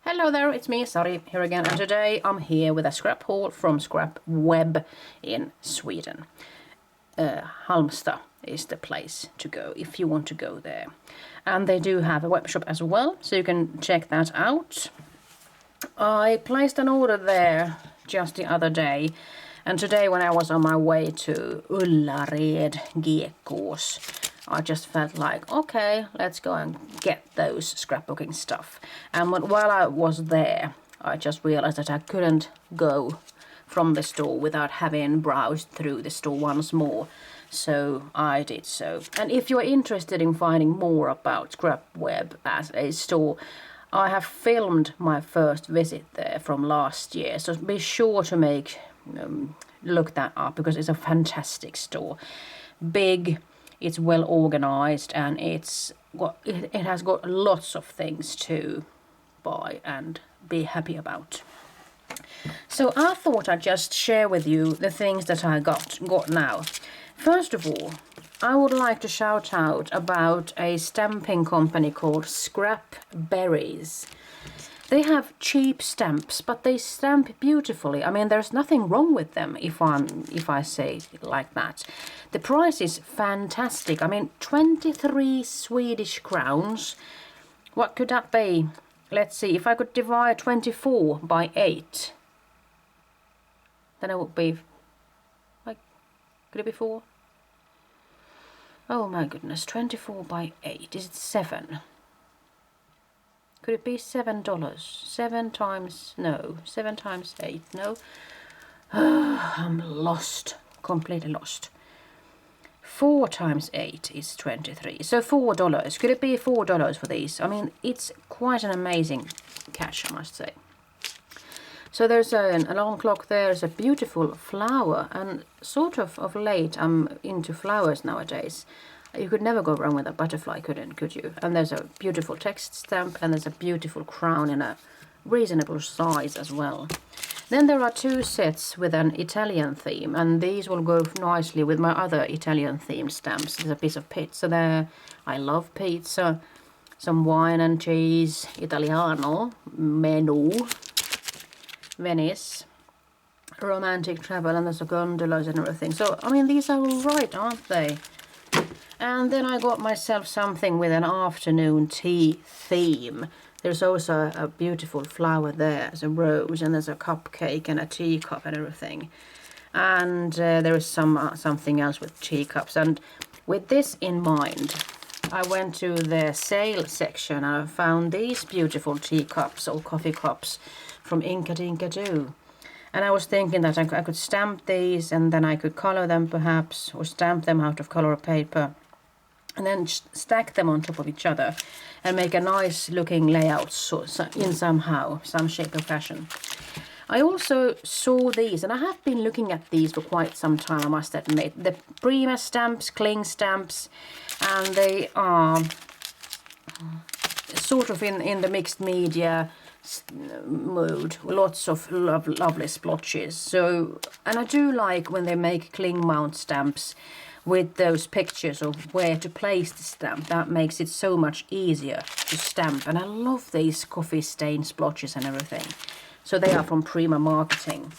Hello there, it's me, Sari, here again, and today I'm here with a scrap haul from Scrapweb in Sweden. Halmstad is the place to go if you want to go there. And they do have a web shop as well, so you can check that out. I placed an order there just the other day, and today when I was on my way to Ullared Gekås, I just felt like, okay, let's go and get those scrapbooking stuff. And while I was there, I just realized that I couldn't go from the store without having browsed through the store once more. So I did so. And if you're interested in finding more about Scrapweb as a store, I have filmed my first visit there from last year. So be sure to look that up, because it's a fantastic store. Big. It's well organized, and it has got lots of things to buy and be happy about. So I thought I'd just share with you the things that I got now. First of all, I would like to shout out about a stamping company called Scrapberries. They have cheap stamps, but they stamp beautifully. I mean, there's nothing wrong with them if I say it like that. The price is fantastic. I mean, 23 Swedish crowns. What could that be? Let's see, if I could divide 24 by 8, then it would be, like, could it be 4? Oh my goodness, 24 by 8, is it 7? Could it be $7? 7 times 8, no. I'm lost, completely lost. 4 times 8 is 23, so $4. Could it be $4 for these? I mean, it's quite an amazing cash, I must say. So there's an alarm clock, there's a beautiful flower, and sort of late I'm into flowers nowadays. You could never go wrong with a butterfly, could you? And there's a beautiful text stamp, and there's a beautiful crown in a reasonable size as well. Then there are 2 sets with an Italian theme, and these will go nicely with my other Italian themed stamps. There's a piece of pizza there. I love pizza. Some wine and cheese, Italiano, menu, Venice, romantic travel, and there's a gondolas and everything. So, I mean, these are all right, aren't they? And then I got myself something with an afternoon tea theme. There's also a beautiful flower there. There's a rose, and there's a cupcake and a teacup and everything. And there is something else with teacups. And with this in mind, I went to the sale section and I found these beautiful teacups or coffee cups from Inka Dinka Doo. And I was thinking that I could stamp these, and then I could color them perhaps, or stamp them out of color paper, and then stack them on top of each other and make a nice looking layout in some shape or fashion. I also saw these, and I have been looking at these for quite some time, I must admit. The Prima stamps, cling stamps, and they are sort of in the mixed media mode, lots of lovely splotches. So, and I do like when they make cling mount stamps with those pictures of where to place the stamp. That makes it so much easier to stamp, and I love these coffee stain splotches and everything. So they are from Prima Marketing.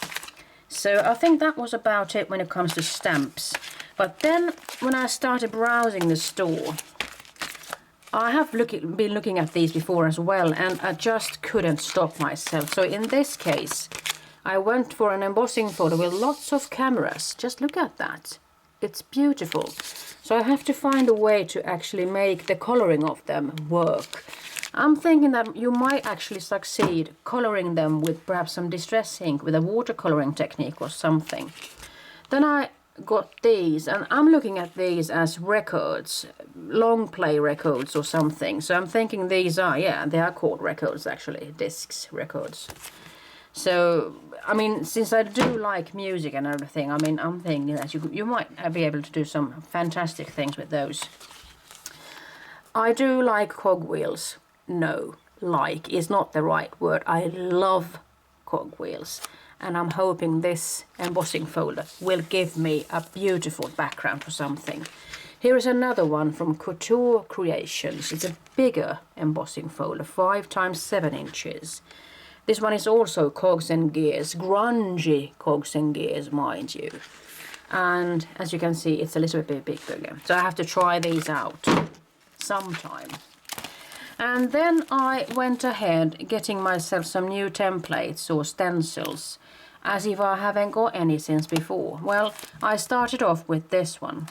So I think that was about it when it comes to stamps. But then when I started browsing the store, I have been looking at these before as well, and I just couldn't stop myself. So in this case, I went for an embossing folder with lots of cameras. Just look at that. It's beautiful. So I have to find a way to actually make the coloring of them work. I'm thinking that you might actually succeed coloring them with perhaps some distress ink with a watercoloring technique or something. Then I got these, and I'm looking at these as records, long play records or something. So I'm thinking these are, yeah, they are called records actually, discs, records. So, I mean, since I do like music and everything, I mean, I'm thinking that you might be able to do some fantastic things with those. I do like cogwheels. No, like is not the right word. I love cogwheels. And I'm hoping this embossing folder will give me a beautiful background for something. Here is another one from Couture Creations. It's a bigger embossing folder, 5 times 7 inches. This one is also cogs and gears, grungy cogs and gears, mind you. And as you can see, it's a little bit bigger. So I have to try these out sometime. And then I went ahead getting myself some new templates or stencils, as if I haven't got any since before. Well, I started off with this one,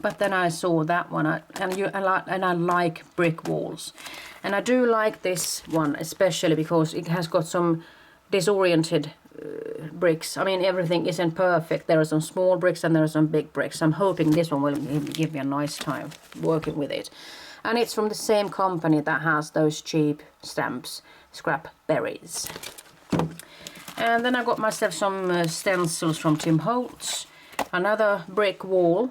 but then I saw that one, and I like brick walls. And I do like this one especially because it has got some disoriented bricks. I mean, everything isn't perfect. There are some small bricks and there are some big bricks. I'm hoping this one will give me a nice time working with it. And it's from the same company that has those cheap stamps, Scrapberries. And then I got myself some stencils from Tim Holtz, another brick wall,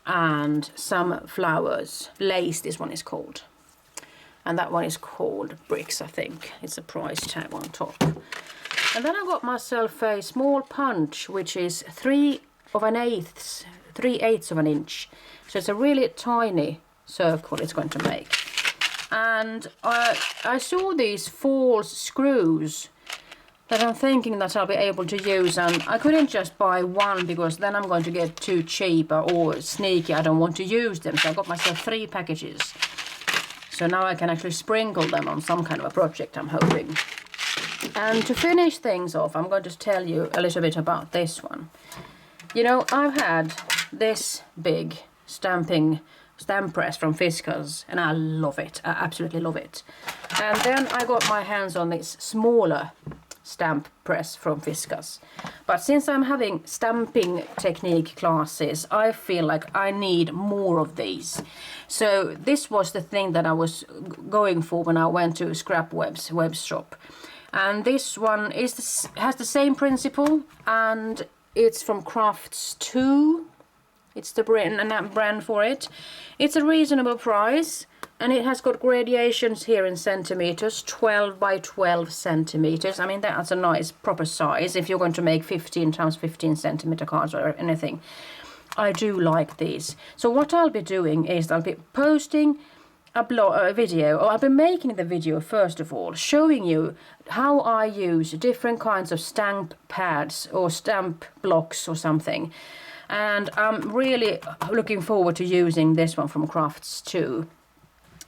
and some flowers. Lace, this one is called. And that one is called Bricks, I think. It's a price tag on top. And then I got myself a small punch, which is 3/8 of an inch. So it's a really tiny circle it's going to make. And I saw these false screws that I'm thinking that I'll be able to use, and I couldn't just buy one because then I'm going to get too cheap or sneaky. I don't want to use them, so I got myself 3 packages. So now I can actually sprinkle them on some kind of a project, I'm hoping. And to finish things off, I'm going to tell you a little bit about this one. You know, I've had this big stamp press from Fiskars, and I love it. I absolutely love it. And then I got my hands on this smaller stamp press from Fiskars. But since I'm having stamping technique classes, I feel like I need more of these. So this was the thing that I was going for when I went to Scrapweb's web shop. And this one has the same principle, and it's from Crafts 2. It's the brand for it. It's a reasonable price, and it has got gradations here in centimeters, 12 by 12 centimeters. I mean, that's a nice proper size if you're going to make 15 times 15 centimeter cards or anything. I do like these. So what I'll be doing is I'll be posting a video, or I'll be making the video first of all, showing you how I use different kinds of stamp pads or stamp blocks or something. And I'm really looking forward to using this one from Crafts 2.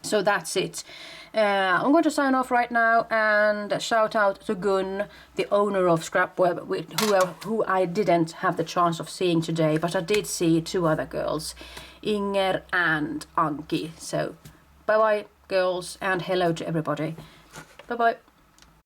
So that's it. I'm going to sign off right now and shout out to Gun, the owner of Scrapweb, who I didn't have the chance of seeing today, but I did see 2 other girls, Inger and Anki. So bye bye girls, and hello to everybody. Bye bye.